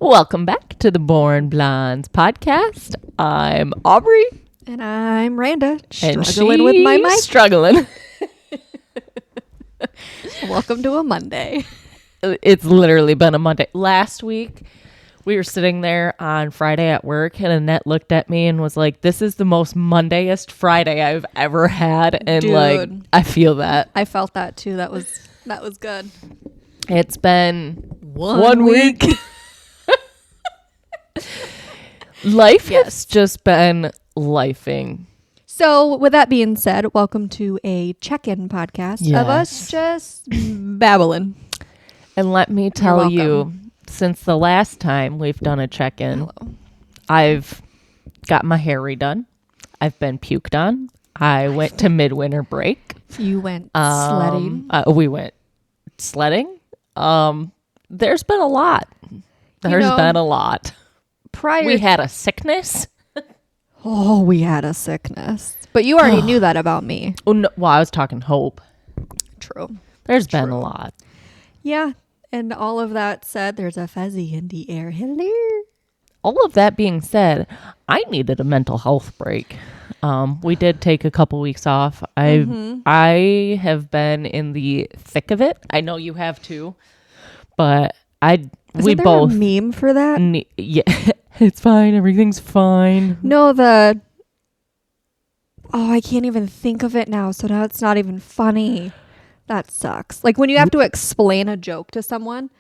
Welcome back to the Born Blondes podcast. I'm Aubrie. And I'm Randa, And struggling with my mic. Struggling. Welcome to a Monday. It's literally been a Monday. Last week, we were sitting there on Friday at work, and Annette looked at me and was like, this is the most Mondayest Friday I've ever had. And Dude. I feel that. I felt that too. That was good. It's been one week. Life has just been lifing. So with that being said, welcome to a check-in podcast of us just babbling. And let me tell you, since the last time we've done a check-in, I've got my hair redone. I've been puked on. I went to midwinter break. You went sledding. We went sledding. There's been a lot. There's been a lot. We had a sickness. Oh, we had a sickness. But you already knew that about me. Oh, no, well, I was talking Hope. True. There's been a lot. Yeah. And all of that said, there's a fuzzy in the air. Hello. All of that being said, I needed a mental health break. We did take a couple weeks off. I have been in the thick of it. I know you have too, but we both a meme for that. Yeah, it's fine. Everything's fine. No, I can't even think of it now. So now it's not even funny. That sucks. Like when you have to explain a joke to someone,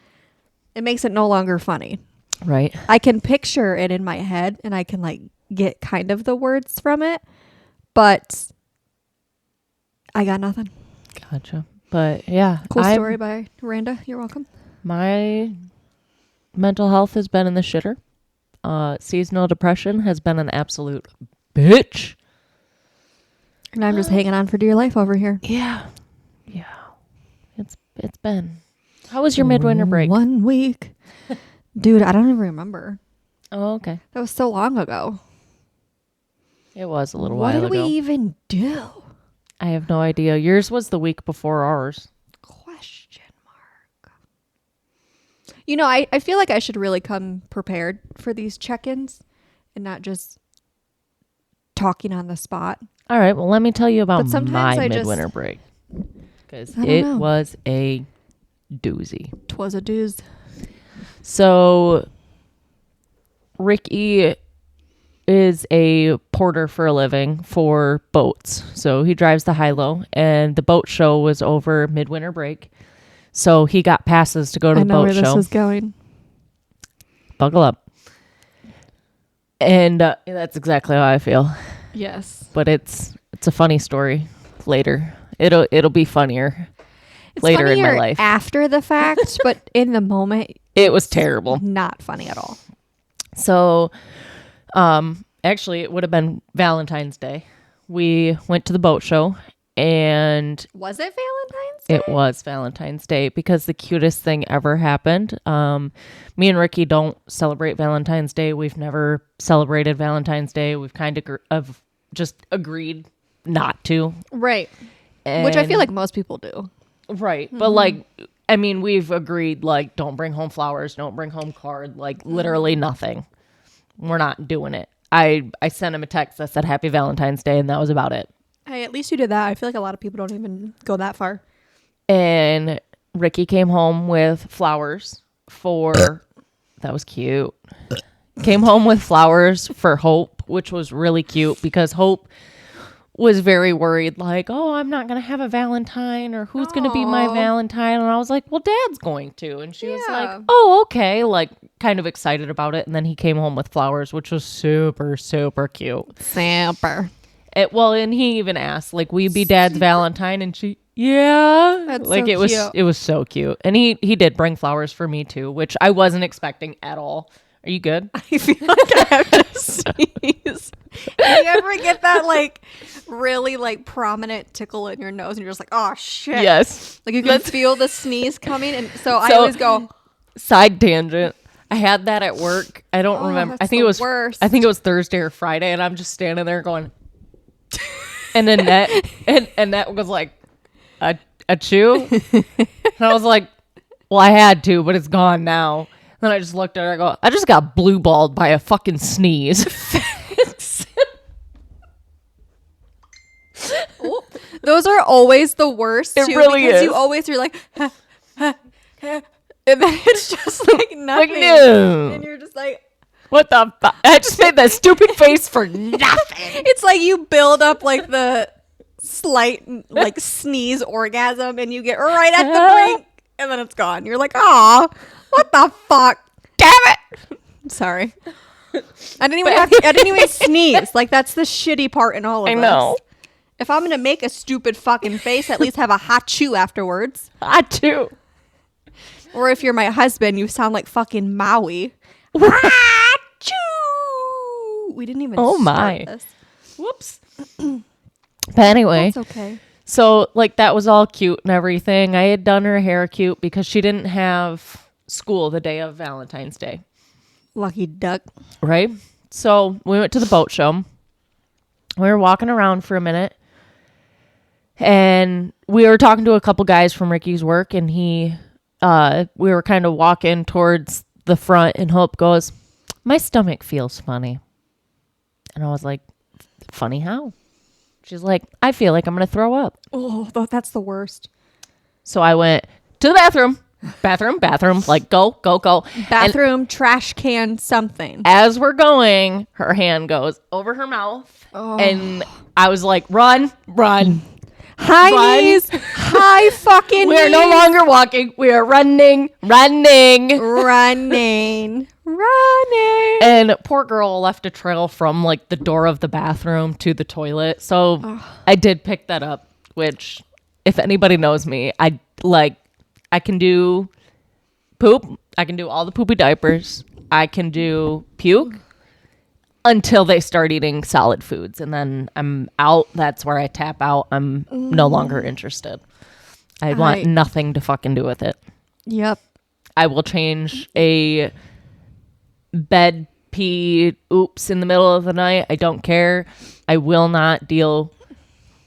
it makes it no longer funny. Right. I can picture it in my head and I can like get kind of the words from it, but I got nothing. Gotcha. But yeah. Cool story by Randa. You're welcome. My mental health has been in the shitter. Seasonal depression has been an absolute bitch. And I'm just hanging on for dear life over here. Yeah. Yeah. It's been. How was your midwinter break? 1 week. Dude, I don't even remember. Oh, okay. That was so long ago. It was a little while ago. What did we even do? I have no idea. Yours was the week before ours. Question mark. You know, I feel like I should really come prepared for these check-ins and not just talking on the spot. All right. Well, let me tell you about my sometimes midwinter break. Because it was a doozy. 'Twas a doozy. So, Ricky is a porter for a living for boats. So, he drives the high-low, and the boat show was over midwinter break. So, he got passes to go to the boat show. I know where this is going. Buckle up. And that's exactly how I feel. Yes. But it's a funny story later. It'll be funnier later in my life. After the fact, but in the moment, it was terrible. Not funny at all. So, actually, it would have been Valentine's Day. We went to the boat show, and was it Valentine's Day? It was Valentine's Day because the cutest thing ever happened. Me and Ricky don't celebrate Valentine's Day. We've never celebrated Valentine's Day. We've kind of just agreed not to. Right. Which I feel like most people do. Right. Mm-hmm. But we've agreed, don't bring home flowers, don't bring home card, literally nothing. We're not doing it. I sent him a text that said Happy Valentine's Day, and that was about it. Hey, at least you did that. I feel like a lot of people don't even go that far. And Ricky came home with flowers that was cute. Came home with flowers for Hope, which was really cute because Hope was very worried, I'm not going to have a Valentine, or who's going to be my Valentine? And I was like, well, Dad's going to. And she was like, oh, okay. Kind of excited about it. And then he came home with flowers, which was super, super cute. Super. And he even asked, will you be Dad's Valentine? And she, yeah. That's so cute. It was so cute. And he did bring flowers for me too, which I wasn't expecting at all. Are you good? I feel like I have to sneeze. Do you ever get that really prominent tickle in your nose and you're just like, oh shit. Yes. You can feel the sneeze coming, and so I always go. Side tangent. I had that at work. I don't remember. I think it was worst. I think it was Thursday or Friday, and I'm just standing there going. And Annette was like, a chew? And I was like, well, I had to, but it's gone now. Then I just looked at her. I go, I just got blue balled by a fucking sneeze. Those are always the worst, It too. really because is. you always are like, ha, ha, ha, and then it's just like nothing. Like, no. And you're just like, What the fuck? I just made that stupid face for nothing. it's like you build up like the slight like sneeze orgasm and you get right at the brink and then it's gone. You're like, oh, what the fuck? Damn it. Sorry. I didn't even sneeze. Like, that's the shitty part in all of I this. know. If I'm gonna make a stupid fucking face, at least have a hot chew afterwards. I too. Or if you're my husband, you sound like fucking Maui. We didn't even Oh start my. this. Whoops. But anyway, That's okay. so like that was all cute and everything. I had done her hair cute because she didn't have school the day of Valentine's Day. Lucky duck. Right? So we went to the boat show. We were walking around for a minute. And we were talking to a couple guys from Ricky's work. And we were kind of walking towards the front. And Hope goes, my stomach feels funny. And I was like, funny how? She's like, I feel like I'm going to throw up. Oh, that's the worst. So I went to the bathroom. Bathroom, like go. Bathroom, And trash can, something. as we're going, her hand goes over her mouth. Oh. And I was like, run. High Run. knees. High fucking We are no knees. longer walking. We are running. Running. And poor girl left a trail from like the door of the bathroom to the toilet. So I did pick that up, which if anybody knows me, I can do poop. I can do all the poopy diapers. I can do puke until they start eating solid foods. And then I'm out. That's where I tap out. I'm no longer interested. I want nothing to fucking do with it. Yep. I will change a bed pee oops in the middle of the night. I don't care. I will not deal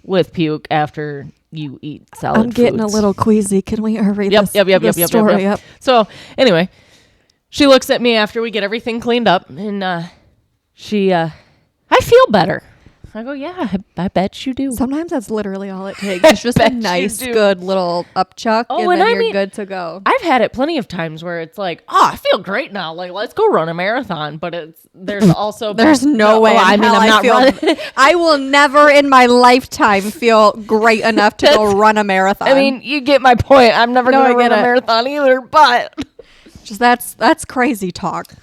with puke after you eat solid I'm getting foods. a little queasy. Can we hurry this story up? So anyway, she looks at me after we get everything cleaned up and I feel better. I go, yeah, I bet you do. Sometimes that's literally all it takes. It's just a bet you nice, do. good little upchuck, Oh, and and then I you're mean- good to go. I've had it plenty of times where it's like, oh, I feel great now. Like, let's go run a marathon. But there's also There's no way. I in mean, hell I'm not feel, running. I will never in my lifetime feel great enough to go run a marathon. I mean, you get my point. I'm never No, going I to run get a it. marathon either. But just that's crazy talk.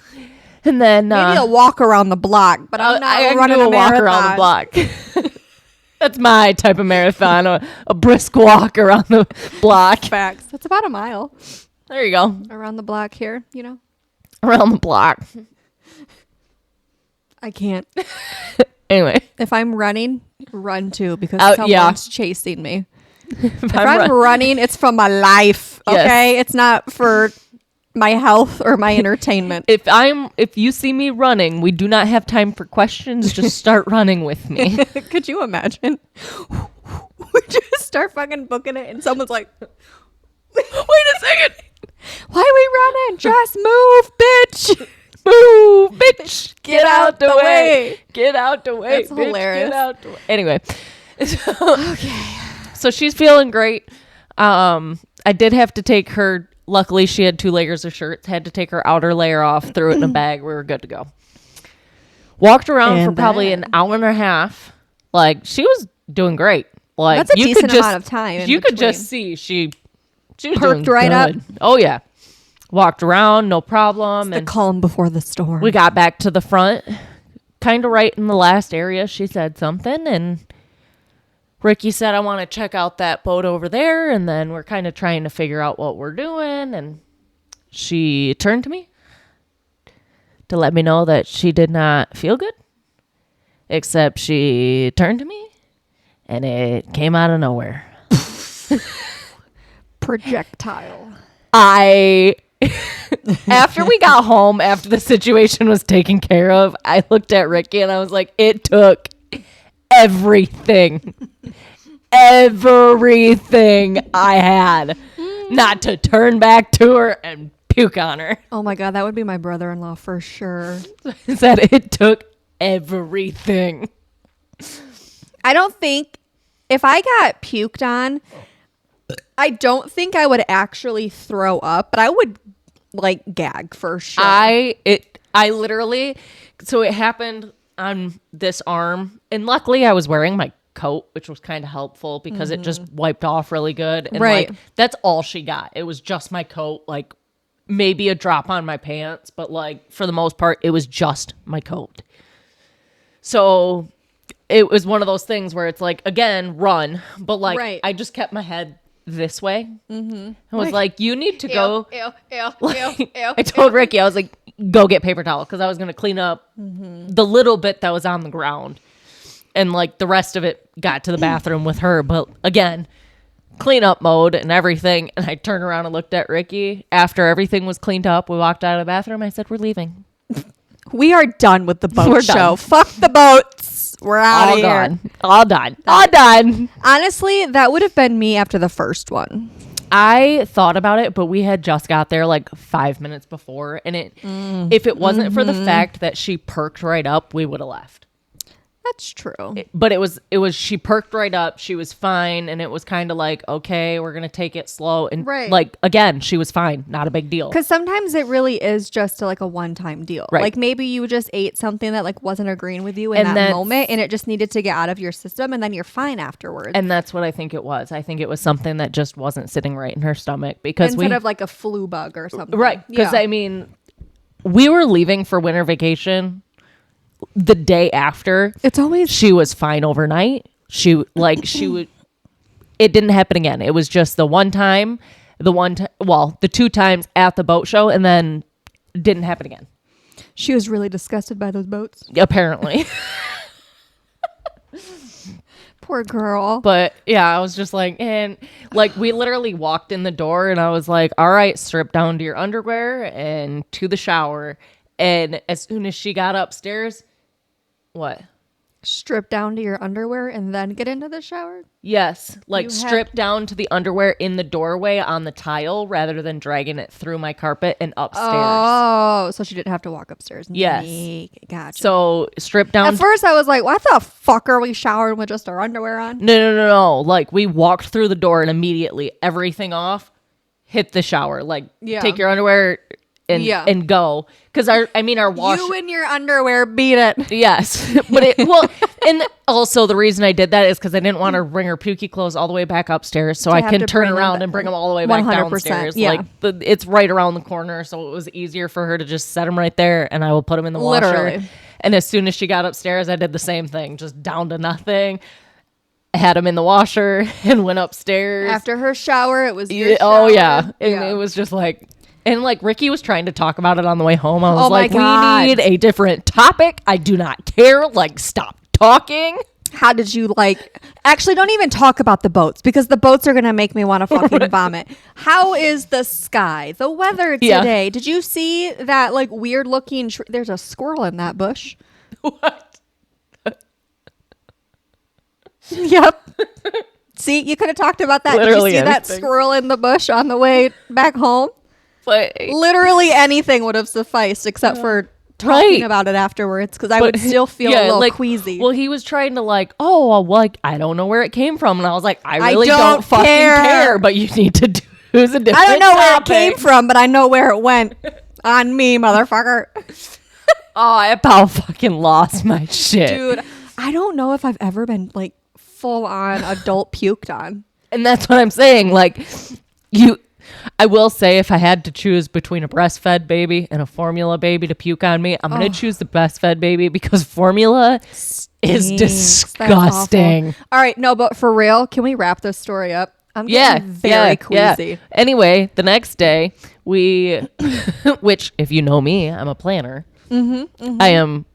and then Maybe a walk around the block, but I'm not I running can do a walk marathon. around the block. That's my type of marathon, a brisk walk around the block. Facts. That's about a mile There you go, around the block here. You know, around the block. I can't. Anyway, If I'm running, run too because yeah. someone's chasing me. If I'm I'm running, it's for my life. Yes. Okay, it's not for my health or my entertainment. if you see me running, we do not have time for questions. Just start running with me. Could you imagine? We just start fucking booking it, and someone's like, Wait a second. "Why are we running? Just move, bitch! Move, bitch. Get out the way. way." Get out the way. That's bitch. hilarious. Get out the way. Anyway. So she's feeling great. I did have to take her. Luckily, she had 2 layers of shirts. Had to take her outer layer off. Threw it in a bag. We were good to go. Walked around for And probably an hour and a half. Like, she was doing great. Like, That's a you decent could just, amount of time. in You could between. just see she was Perked doing right up. good. Oh yeah, walked around, no problem. the And calm before the storm. we got back to the front, kind of right in the last area. She said something, and Ricky said, I want to check out that boat over there. And then we're kind of trying to figure out what we're doing. And she turned to me to let me know that she did not feel good, except she turned to me and it came out of nowhere. projectile. After we got home, after the situation was taken care of, I looked at Ricky and I was like, it took everything I had not to turn back to her and puke on her. Oh my God, that would be my brother-in-law for sure. That it took everything. I don't think if I got puked on, I don't think I would actually throw up, but I would like gag for sure. I literally, so it happened on this arm, and luckily I was wearing my coat, which was kind of helpful because it just wiped off really good. And Right. like that's all she got. It was just my coat, like maybe a drop on my pants, but like for the most part, it was just my coat. So it was one of those things where it's like, again, run, but like Right. I just kept my head this way. I was like, you need to go. I told Ricky, I was like, go get paper towel because I was going to clean up the little bit that was on the ground. And like the rest of it got to the bathroom with her. But again, clean up mode and everything. And I turned around and looked at Ricky. After everything was cleaned up, we walked out of the bathroom. I said, we're leaving. We are done with the boat We're show. done. Fuck the boats. We're out All of here. gone. All done. All done. Honestly, that would have been me after the first one. I thought about it, but we had just got there like 5 minutes before. And if it wasn't for the fact that she perked right up, we would have left. That's true. But it was she perked right up, she was fine, and it was kind of like, okay, we're gonna take it slow, and Right. like again, she was fine, not a big deal. Because sometimes it really is just like a one-time deal. Right. Like maybe you just ate something that like wasn't agreeing with you in And that that's- moment, and it just needed to get out of your system, and then you're fine afterwards. And that's what I think it was. I think it was something that just wasn't sitting right in her stomach because Instead of like a flu bug or something. right, because Yeah. I mean, we were leaving for winter vacation the day after. It's always She was fine overnight. She would. It didn't happen again. It was just the one time, the 2 times at the boat show, and then didn't happen again. she was really disgusted by those boats. Apparently. Poor girl. But yeah, I was just like, and like we literally walked in the door and I was like, all right, strip down to your underwear and to the shower. And as soon as she got upstairs, what? Strip down to your underwear and then get into the shower. Yes, like You strip down to the underwear in the doorway on the tile rather than dragging it through my carpet and upstairs. Oh, so she didn't have to walk upstairs. Yes. Gotcha. So strip down. At first I was like, what the fuck are we showering with just our underwear on? No. Like we walked through the door and immediately everything off, hit the shower. Like take your underwear and go. Because our wash. You in your underwear beat it. Yes, but and also the reason I did that is because I didn't want to bring her pukey clothes all the way back upstairs, so I have can to turn bring them around back. and bring them all the way back 100%, downstairs. yeah. Like it's right around the corner, so it was easier for her to just set them right there, and I will put them in the washer. Literally. And as soon as she got upstairs, I did the same thing, just down to nothing. Had them in the washer and went upstairs. After her shower, it was your Yeah, oh shower. yeah, and it was just like. And like Ricky was trying to talk about it on the way home. I was Oh my like, God. we need a different topic. I do not care. Like, stop talking. How did you like? Actually, don't even talk about the boats because the boats are gonna make me want to fucking vomit. How is the sky, the weather Yeah. today? Did you see that like weird looking? There's a squirrel in that bush. What? Yep. See, you could have talked about that. Literally Did you see that anything. squirrel in the bush on the way back home? But Literally anything would have sufficed except for talking Right. about it afterwards because I would still feel a little queasy. Well, he was trying to like, I don't know where it came from, and I was like, I I really don't don't fucking care. care. But you need to choose a different. I don't know where it topic. came from, but I know where it went. On me, motherfucker. Oh, I about fucking lost my shit, Dude, I don't know if I've ever been like full on adult puked on. And that's what I'm saying. Like, I will say if I had to choose between a breastfed baby and a formula baby to puke on me, I'm going to choose the breastfed baby because formula is Stinks. disgusting. That's awful. All right, no, but for real, can we wrap this story up? I'm Yeah, getting very queasy. Yeah. Anyway, the next day which if you know me, I'm a planner. I am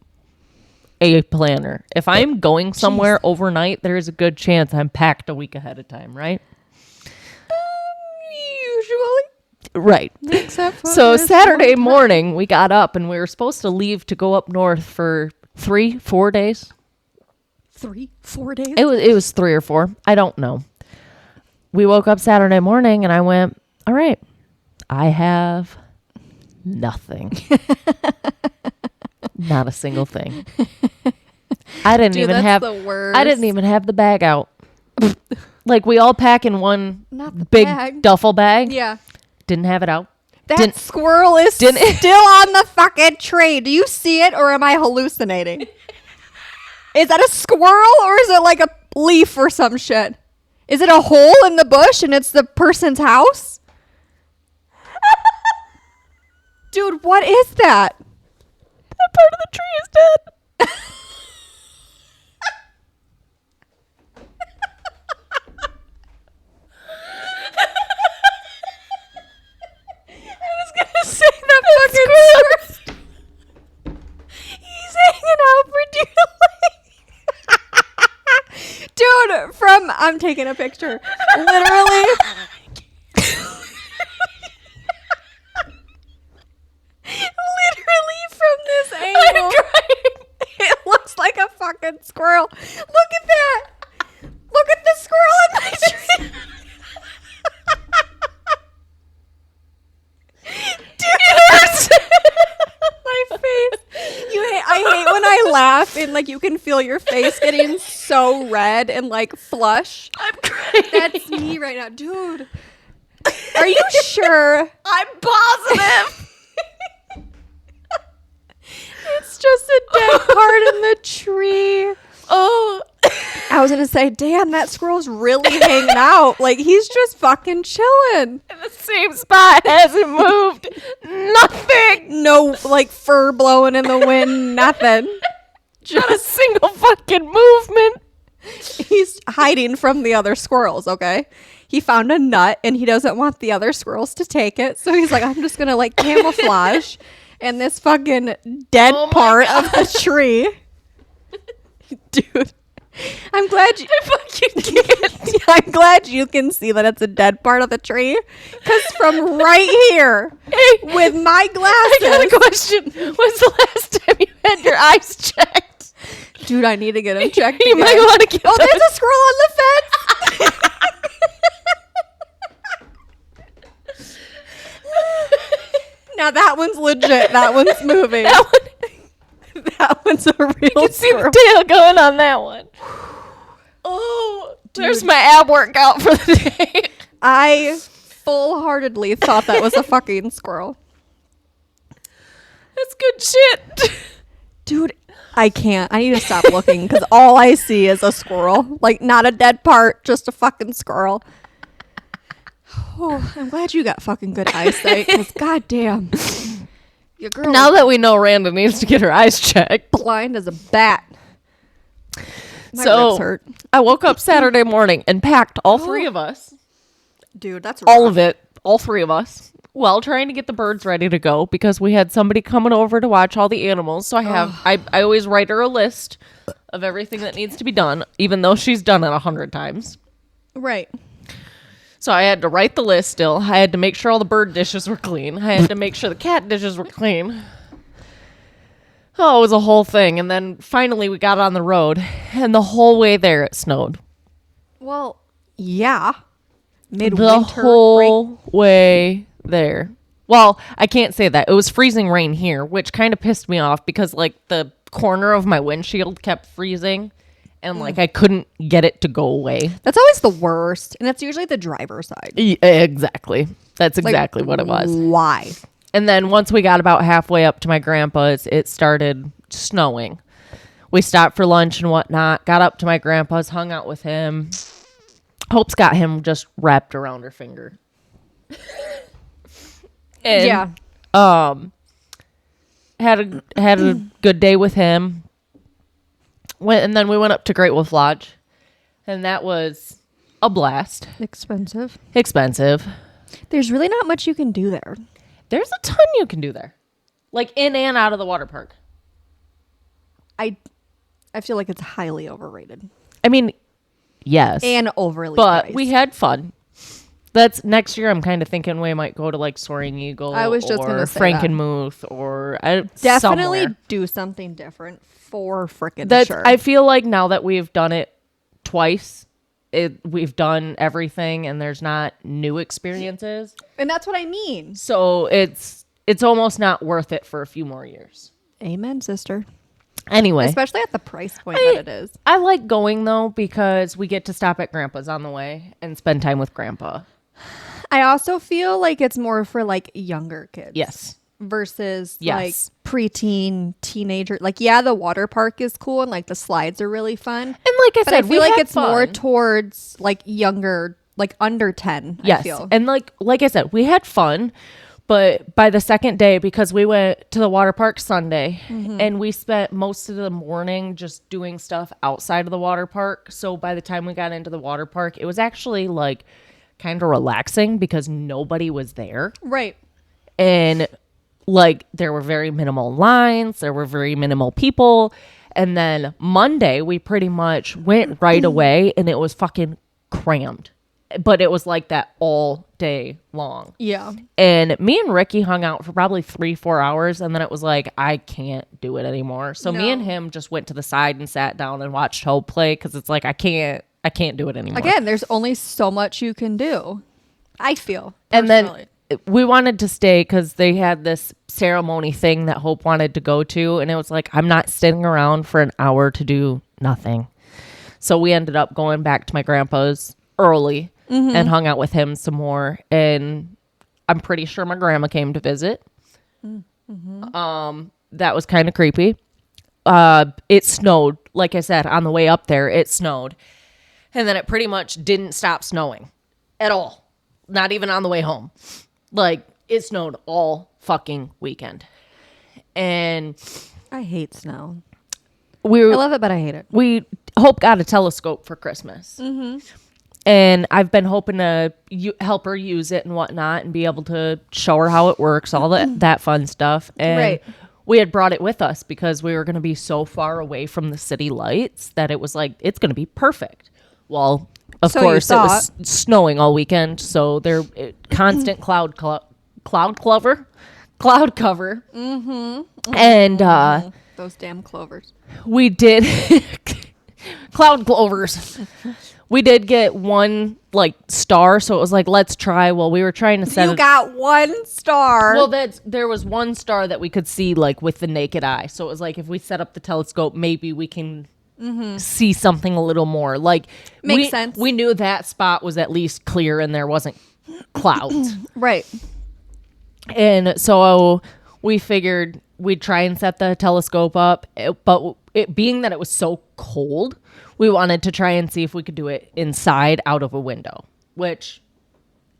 a planner. If I'm going somewhere overnight, there's a good chance I'm packed a week ahead of time, right? Usually. Right. Except for So this Saturday one time. morning, we got up and we were supposed to leave to go up north for 4 days. 3-4 days. It was 3 or 4. I don't know. We woke up Saturday morning and I went, all right, I have Nothing. Not a single thing. I didn't Dude, even that's have the worst. I didn't even have the bag out. Like we all pack in one Not the big bag. duffel bag. Yeah. Didn't have it out. That squirrel is still on the fucking tree. Do you see it, or am I hallucinating? Is that a squirrel, or is it like a leaf or some shit? Is it a hole in the bush and it's the person's house? Dude, what is that? That part of the tree is dead. I was gonna say that fucking squirrel. He's hanging out for dear life. Dude, I'm taking a picture. Literally. Literally from this angle. It looks like a fucking squirrel. Look at that. Look at the squirrel in my tree. Dude, it hurts. My face. I hate when I laugh and like you can feel your face getting so red and like flush. I'm crying. That's me right now, dude. Are you sure? I'm positive. It's just a dead part in the tree. Oh. I was gonna say, damn, that squirrel's really hanging out. Like he's just fucking chilling. In the same spot, hasn't moved. Nothing. No, like fur blowing in the wind, nothing. Not a single fucking movement. He's hiding from the other squirrels, okay? He found a nut and he doesn't want the other squirrels to take it. So he's like, I'm just going to like camouflage in this fucking dead part of the tree. Dude, I'm glad you I'm glad you can see that it's a dead part of the tree. Because from right here, with my glasses. I got a question. When's the last time you had your eyes checked? Dude, I need to get them checked. You might want to get Oh, there's a squirrel on the fence. Now that one's legit. That one's moving. That one's a real You can see squirrel. the tail going on that one. Oh, there's my ab workout for the day. I full-heartedly thought that was a fucking squirrel. That's good shit. Dude, I can't. I need to stop looking because all I see is a squirrel. Like, not a dead part, just a fucking squirrel. Oh, I'm glad you got fucking good eyesight because goddamn. Your girl Now that we know Randa needs to get her eyes checked. blind as a bat. My So ribs hurt. I woke up Saturday morning and packed all three of us. Dude, that's All rough. of it. All three of us. Well, trying to get the birds ready to go because we had somebody coming over to watch all the animals. So I always write her a list of everything that needs to be done, even though she's done it 100 times. Right. So I had to write the list still. I had to make sure all the bird dishes were clean. I had to make sure the cat dishes were clean. Oh, it was a whole thing. And then finally we got on the road, and the whole way there it snowed. Well, yeah. Midwinter The whole way there. Well, I can't say that. It was freezing rain here, which kind of pissed me off because like the corner of my windshield kept freezing and like I couldn't get it to go away. That's always the worst. And that's usually the driver's side. Exactly. That's Like, exactly what it was. Why? And then once we got about halfway up to my grandpa's, it started snowing. We stopped for lunch and whatnot, got up to my grandpa's, hung out with him. Hope's got him just wrapped around her finger. And, Yeah. had a good day with him. And then we went up to Great Wolf Lodge, and that was a blast. Expensive. Expensive. There's really not much you can do there. There's a ton you can do there, like in and out of the water park. I feel like it's highly overrated. I mean, yes, And overly but priced. we had fun. That's next year. I'm kind of thinking we might go to like Soaring Eagle. I was just or gonna say that. Frankenmuth or definitely somewhere. do something different for frickin' That sure. I feel like now that we've done it twice, we've done everything, and there's not new experiences. And that's what I mean. So it's it's almost not worth it for a few more years. Amen, sister. Anyway. Especially at the price point that it is. I like going, though, because we get to stop at Grandpa's on the way and spend time with Grandpa. I also feel like it's more for like younger kids. Yes. Versus Yes. like preteen, teenager. Like, yeah, the water park is cool and like the slides are really fun. And like I But said, I feel we like had it's fun. more towards like younger, like under 10. Yes. I feel. And like I said, we had fun. But by the second day, because we went to the water park Sunday and we spent most of the morning just doing stuff outside of the water park. So by the time we got into the water park, it was actually like kind of relaxing because nobody was there. Right. And like there were very minimal lines, there were very minimal people. And then Monday, we pretty much went right away and it was fucking crammed. But it was like that all day long. Yeah. And me and Ricky hung out for probably 3-4 hours. And then it was like, I can't do it anymore. So me No. and him just went to the side and sat down and watched Hope play. Cause it's like, I can't do it anymore. Again, there's only so much you can do. I feel. And personally. then we wanted to stay because they had this ceremony thing that Hope wanted to go to. And it was like, I'm not sitting around for an hour to do nothing. So we ended up going back to my grandpa's early and hung out with him some more. And I'm pretty sure my grandma came to visit. That was kind of creepy. It snowed. Like I said, on the way up there, it snowed. And then it pretty much didn't stop snowing at all. Not even on the way home. Like, it snowed all fucking weekend. And I hate snow. I we love it, but I hate it. Hope got a telescope for Christmas. And I've been hoping to help her use it and whatnot and be able to show her how it works, all that fun stuff. And Right. we had brought it with us because we were going to be so far away from the city lights that it was like, it's going to be perfect. Well, of So you course, it was thought. snowing all weekend. So there, constant cloud cover. And Those damn clovers. we did cloud clovers. We did get one like star, so it was like, let's try. Well, we were trying to set You it. got one star. Well, there was one star that we could see like with the naked eye. So it was like, if we set up the telescope, maybe we can see something a little more. Like Makes sense. We knew that spot was at least clear and there wasn't clouds. Right. And so we figured we'd try and set the telescope up, but it being that it was so cold, we wanted to try and see if we could do it inside out of a window, which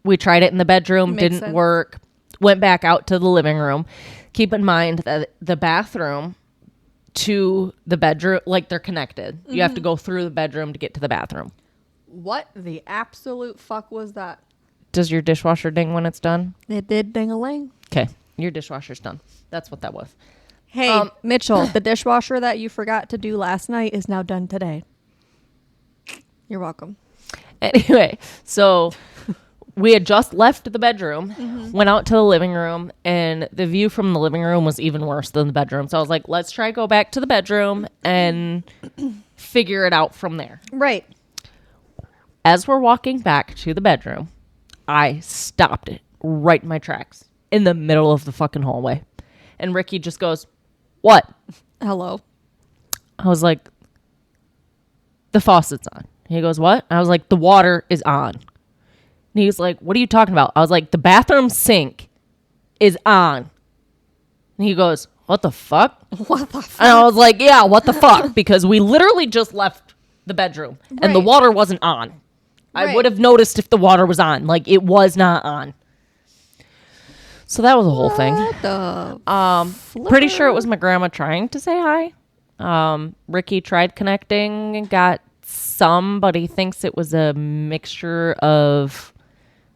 we tried it in the bedroom, Makes didn't sense. work, went back out to the living room. Keep in mind that the bathroom to the bedroom, like they're connected. You have to go through the bedroom to get to the bathroom. What the absolute fuck was that? Does your dishwasher ding when it's done? It did ding-a-ling. Okay, your dishwasher's done. That's what that was. Hey, Mitchell, the dishwasher that you forgot to do last night is now done today. You're welcome. Anyway, so we had just left the bedroom, went out to the living room, and the view from the living room was even worse than the bedroom. So I was like, let's try go back to the bedroom and figure it out from there. Right. As we're walking back to the bedroom, I stopped it right in my tracks in the middle of the fucking hallway. And Ricky just goes, "What?" Hello. I was like, "The faucet's on." He goes, "What?" I was like, "The water is on." And he's like, "What are you talking about?" I was like, "The bathroom sink is on." And he goes, "What the fuck?" What the fuck? And I was like, "Yeah, what the fuck?" Because we literally just left the bedroom and the Right. water wasn't on. I Right. would have noticed if the water was on. Like, it was not on. So that was a whole thing. What the Pretty sure it was my grandma trying to say hi. Ricky tried connecting and got some, but he thinks it was a mixture of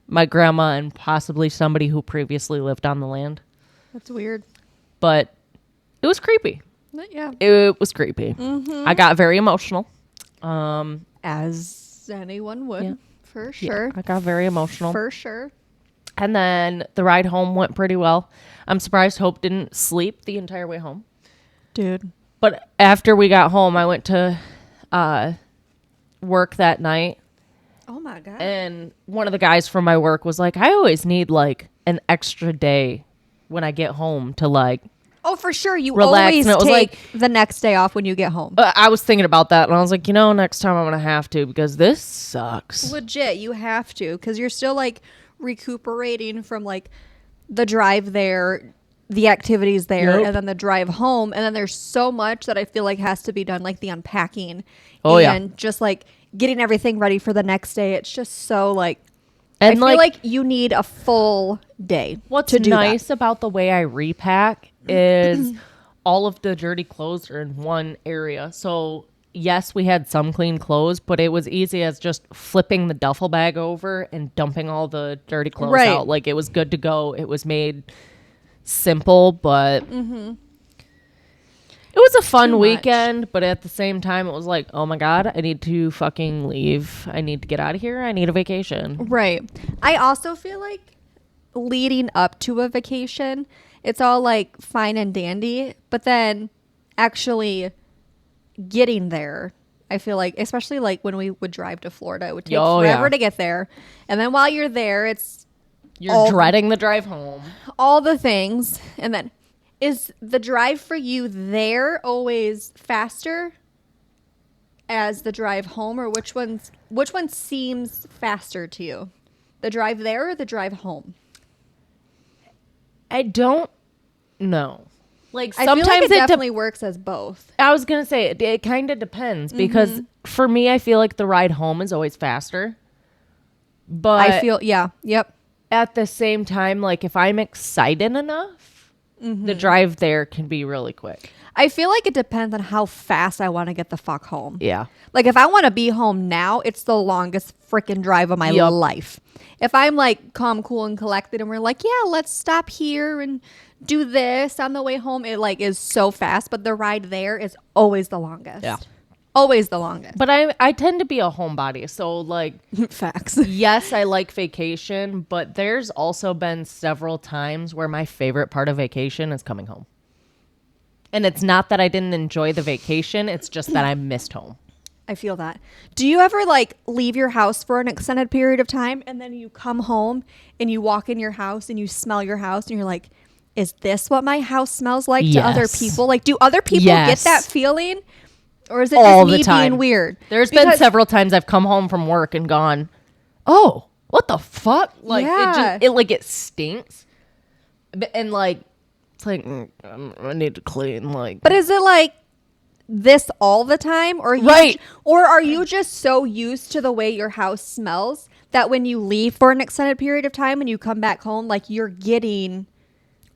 my grandma and possibly somebody who previously lived on the land. That's weird. But it was creepy. But yeah. It was creepy. I got very emotional. As anyone would. Yeah. For sure. I got very emotional. For sure. And then the ride home went pretty well. I'm surprised Hope didn't sleep the entire way home. Dude. But after we got home, I went to work that night. Oh my God. And one of the guys from my work was like, I always need like an extra day when I get home to like Oh, for sure. You relax. always And it was take the next day off when you get home. I was thinking about that, and I was like, next time I'm gonna have to because this sucks. Legit, you have to, because you're still like recuperating from like the drive there, the activities there, Yep. and then the drive home. And then there's so much that I feel like has to be done, like the unpacking. Oh, yeah. And just like getting everything ready for the next day. It's just so like, And I feel like you need a full day. What's to do nice that. about the way I repack is all of the dirty clothes are in one area. So yes, we had some clean clothes, but it was easy as just flipping the duffel bag over and dumping all the dirty clothes Right. out. Like it was good to go. It was made simple, but it was a fun Too much. weekend. But at the same time, it was like, oh my God, I need to fucking leave. I need to get out of here. I need a vacation. Right. I also feel like leading up to a vacation, it's all like fine and dandy, but then actually getting there, I feel like, especially like when we would drive to Florida, it would take forever to get there. And then while you're there, You're dreading the drive home. all the things. And then is the drive for you there always faster as the drive home, or which one seems faster to you? The drive there or the drive home? I don't know. Like I sometimes feel like it it definitely works as both. I was gonna say it kind of depends because for me, I feel like the ride home is always faster. But I feel, yeah, yep. at the same time, like if I'm excited enough, the drive there can be really quick. I feel like it depends on how fast I want to get the fuck home. Yeah. Like if I want to be home now, it's the longest freaking drive of my Yup. life. If I'm like calm, cool, and collected, and we're like, yeah, let's stop here and do this on the way home, it like is so fast. But the ride there is always the longest. Yeah. Always the longest. But I tend to be a homebody, so like Facts. yes, I like vacation, but there's also been several times where my favorite part of vacation is coming home. And it's not that I didn't enjoy the vacation, it's just that I missed home. I feel that. Do you ever like leave your house for an extended period of time and then you come home and you walk in your house and you smell your house and you're like, is this what my house smells like to other Yes. people? Like, do other people Yes. get that feeling? Or is it All just the me time. being weird? There's been Because- several times I've come home from work and gone, oh, what the fuck? Like Yeah. it stinks. And like it's like I need to clean. Like, But is it like this all the time, or Right. or are you just so used to the way your house smells that when you leave for an extended period of time and you come back home, like you're getting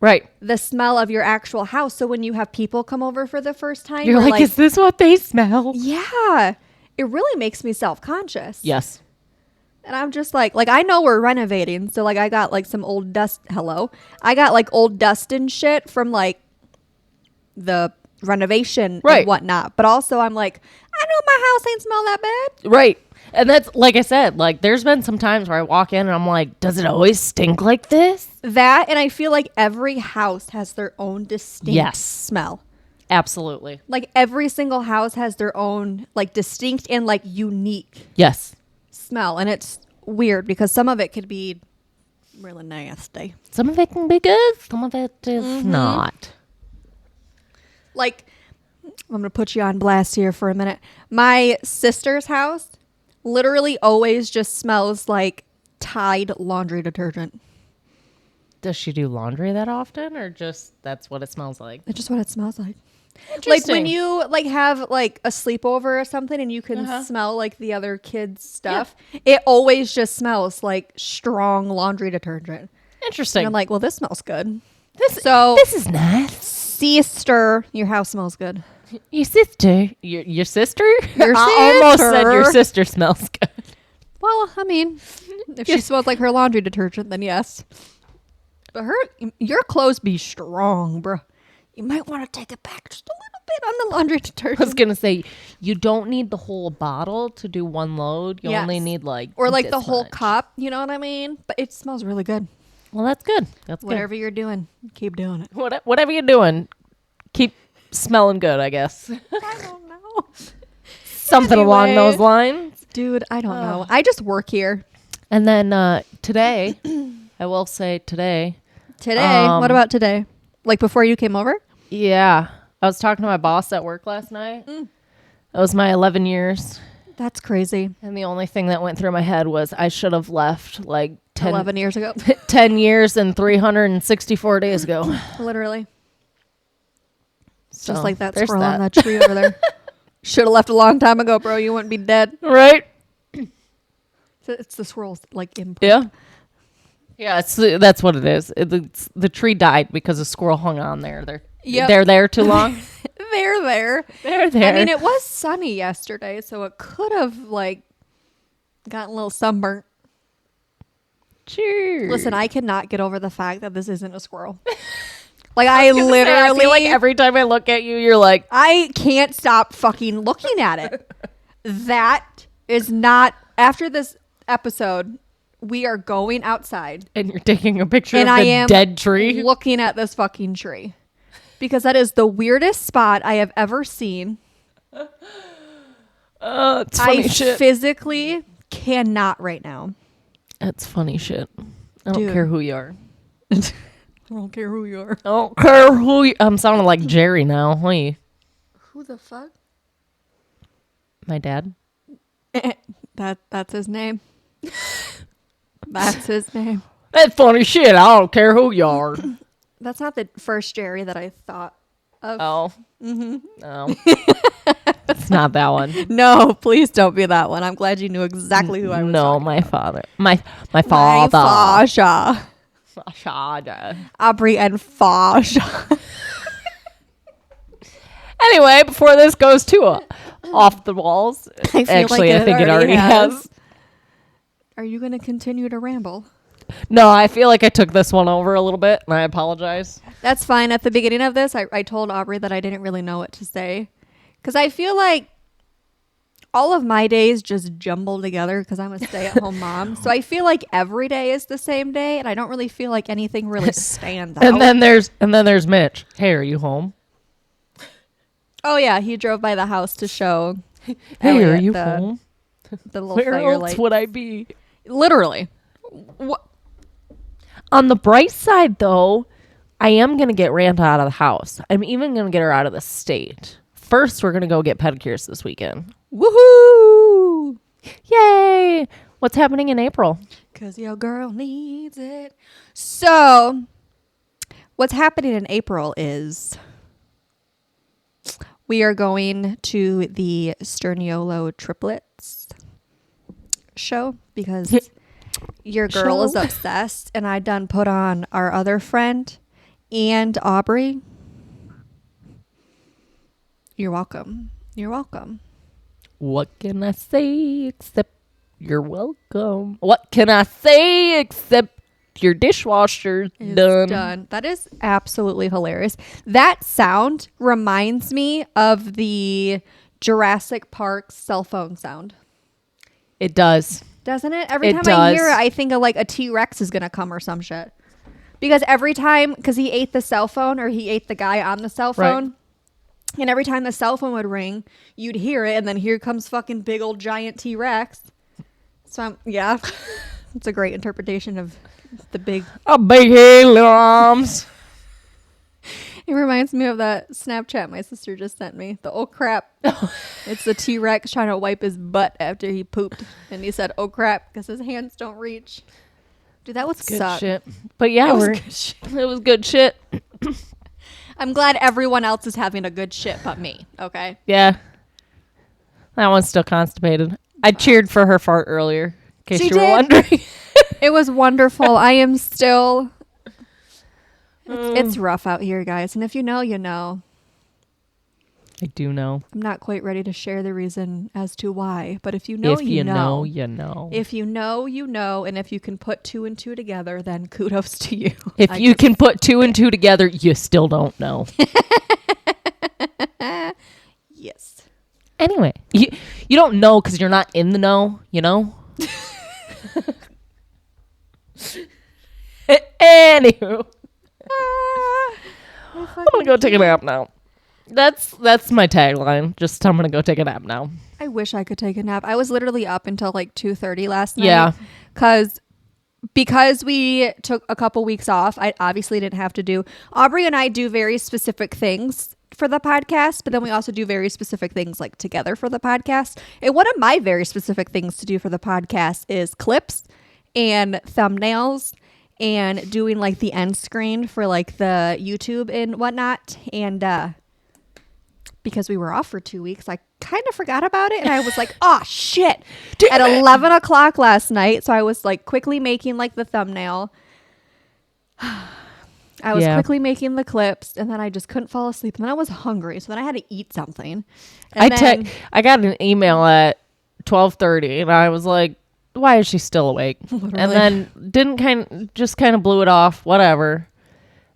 right? the smell of your actual house? So when you have people come over for the first time, You're like, is this what they smell? yeah, it really makes me self-conscious. Yes. And I'm just like I know we're renovating, so like I got like some old dust. I got like old dust and shit from like the renovation Right. and whatnot. But also I'm like, I know my house ain't smell that bad. Right. And that's like I said, like there's been some times where I walk in and I'm like, does it always stink like this? That, and I feel like every house has their own distinct Yes. smell. Absolutely. Like every single house has their own like distinct and like unique Yes. smell. And it's weird because some of it could be really nasty. Some of it can be good, some of it is not. Like, I'm going to put you on blast here for a minute. My sister's house literally always just smells like Tide laundry detergent. Does she do laundry that often or just that's what it smells like? It's just what it smells like. Like Interesting. when you like have like a sleepover or something and you can smell like the other kids' stuff, it always just smells like strong laundry detergent. Interesting. And I'm like, well, this smells good. this is nice. Sister, your house smells good. Your sister. Your sister? Your I almost said sister. your sister smells good. Well, I mean, if she smells like her laundry detergent, then yes. But your clothes be strong, bro. You might want to take it back just a little bit on the laundry I was detergent. gonna say you don't need the whole bottle to do one load. You Yes. only need like Or like this the whole much. cup, you know what I mean? But it smells really good. Well, that's good. That's Whatever you're doing, keep doing it. good. Whatever you're doing, keep smelling good. I guess I don't know. something along Anyway. those lines. Dude, I don't know. I just work here. And then today, I will say today, Today? What about today? Like before you came over? Yeah. I was talking to my boss at work last night. It was my 11 years. That's crazy. And the only thing that went through my head was I should have left like 11 years ago. 10 years and 364 days ago. Literally. So, just like that there's squirrel on that tree over there. Should have left a long time ago, bro. You wouldn't be dead. Right? It's the squirrel's like imprint. Yeah. Yeah, that's what it is. The tree died because a squirrel hung on there. They're there too long. They're there. They're there. I mean, it was sunny yesterday, so it could have like gotten a little sunburnt. Cheers. Listen, I cannot get over the fact that this isn't a squirrel. Like I literally, I feel like every time I look at you, you're like, I can't stop fucking looking at it. That is not. After this episode, we are going outside, and you're taking a picture and of I the am dead tree. looking at this fucking tree because that is the weirdest spot I have ever seen. It's funny shit. Physically cannot right now. That's funny shit. I don't Dude. care who you are. I don't care who you are. I don't care who you... I'm sounding like Jerry now. Hey. Who the fuck? My dad. That's his name. That's his name. That's funny shit. I don't care who you are. That's not the first Jerry that I thought of. Oh. No. It's not that one. No, please don't be that one. I'm glad you knew exactly who I was. No, talking my about. father. My father. My Fasha. Fasha. Aubrie and Fasha. Anyway, before this goes too off the walls, I actually, I think it already has. Are you going to continue to ramble? No, I feel like I took this one over a little bit, and I apologize. That's fine. At the beginning of this, I told Aubrie that I didn't really know what to say. Because I feel like all of my days just jumble together because I'm a stay-at-home mom. So I feel like every day is the same day, and I don't really feel like anything really stands out. And then there's Mitch. Hey, are you home? Oh, yeah. He drove by the house to show Hey, Elliot are you home? the little Where fire else light. would I be? Literally. What? On the bright side, though, I am going to get Randa out of the house. I'm even going to get her out of the state. First, we're going to go get pedicures this weekend. Woohoo! Yay! What's happening in April? Because your girl needs it. So, what's happening in April is we are going to the Sterniolo triplets show because your girl is obsessed, and I done put on our other friend and Aubrie. You're welcome. You're welcome. What can I say except you're welcome? What can I say except your dishwasher's It's done? That is absolutely hilarious. That sound reminds me of the Jurassic Park cell phone sound. It does. Doesn't it? Every It time I hear does. it, I think of like a T-Rex is going to come or some shit. Because every time, because he ate the cell phone or he ate the guy on the cell Right. phone. And every time the cell phone would ring, you'd hear it. And then here comes fucking big old giant T-Rex. So, yeah. It's a great interpretation of the big. A big head, little arms. It reminds me of that Snapchat my sister just sent me. The oh crap. It's the T-Rex trying to wipe his butt after he pooped. And he said, oh crap, because his hands don't reach. Dude, that was Good suck. shit. But yeah, It was good shit. it was good shit. I'm glad everyone else is having a good shit but me. Okay. Yeah. That one's still constipated. I cheered for her fart earlier, in case She you were did. wondering. It was wonderful. I am still. It's rough out here, guys. And if you know, you know. I do know. I'm not quite ready to share the reason as to why. But if you know, If you know, you know. If you know, you know. And if you can put two and two together, then kudos to you. If you can put two and two together, you still don't know. Yes. Anyway, you don't know because you're not in the know, you know? Anywho. I'm gonna go take a nap now. That's my tagline. Just I'm gonna go take a nap now. I wish I could take a nap. I was literally up until like 2:30 last night. Yeah. Because because we took a couple weeks off, I obviously didn't have to do. Aubrie and I do very specific things for the podcast, but then we also do very specific things like together for the podcast. And one of my very specific things to do for the podcast is clips and thumbnails and doing like the end screen for like the YouTube and whatnot. And because we were off for 2 weeks, I kind of forgot about it. And I was like, oh shit, at 11 o'clock last night. So I was like quickly making like the thumbnail. I was quickly making the clips, and then I just couldn't fall asleep. And then I was hungry, so then I had to eat something. And I got an email at 12:30, and I was like, "Why is she still awake?" Literally. And then kind of blew it off, whatever.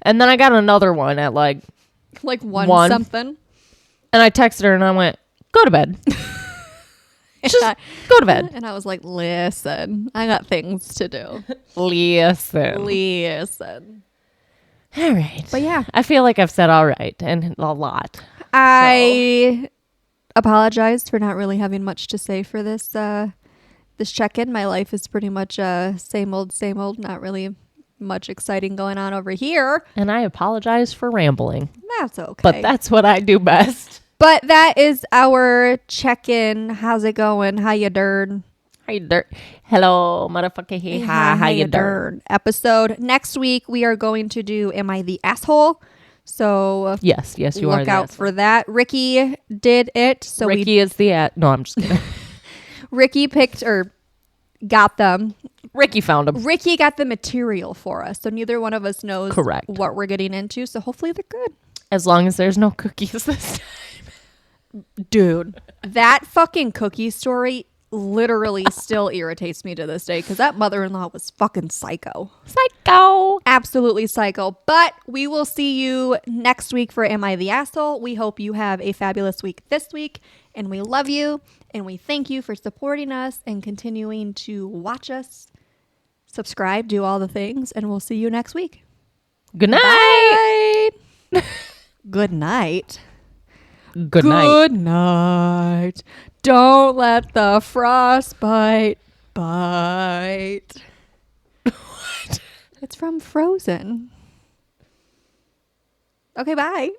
And then I got another one at like one something, and I texted her, and I went, "Go to bed." Just go to bed. And I was like, "Listen, I got things to do." Listen. All right. But yeah. I feel like I've said all right and a lot. I apologize for not really having much to say for this this check-in. My life is pretty much same old, not really much exciting going on over here. And I apologize for rambling. That's okay. But that's what I do best. But that is our check-in. How's it going? How you dern? How you dirt? Hello, motherfucker. Hey, hi. How you dirt? Episode next week. We are going to do "Am I the Asshole?" So yes, you are. Look out for that. Ricky did it. So Ricky is the no. I'm just kidding. Ricky picked or got them. Ricky found them. Ricky got the material for us, so neither one of us knows correct what we're getting into. So hopefully they're good. As long as there's no cookies this time, dude. That fucking cookie story literally still irritates me to this day because that mother-in-law was fucking psycho. Absolutely psycho. But we will see you next week for Am I the Asshole? We hope you have a fabulous week this week, and we love you, and we thank you for supporting us and continuing to watch us, subscribe, do all the things, and we'll see you next week. Good night. Good night. Good night. Good night. Don't let the frostbite bite. What? It's from Frozen. Okay, bye.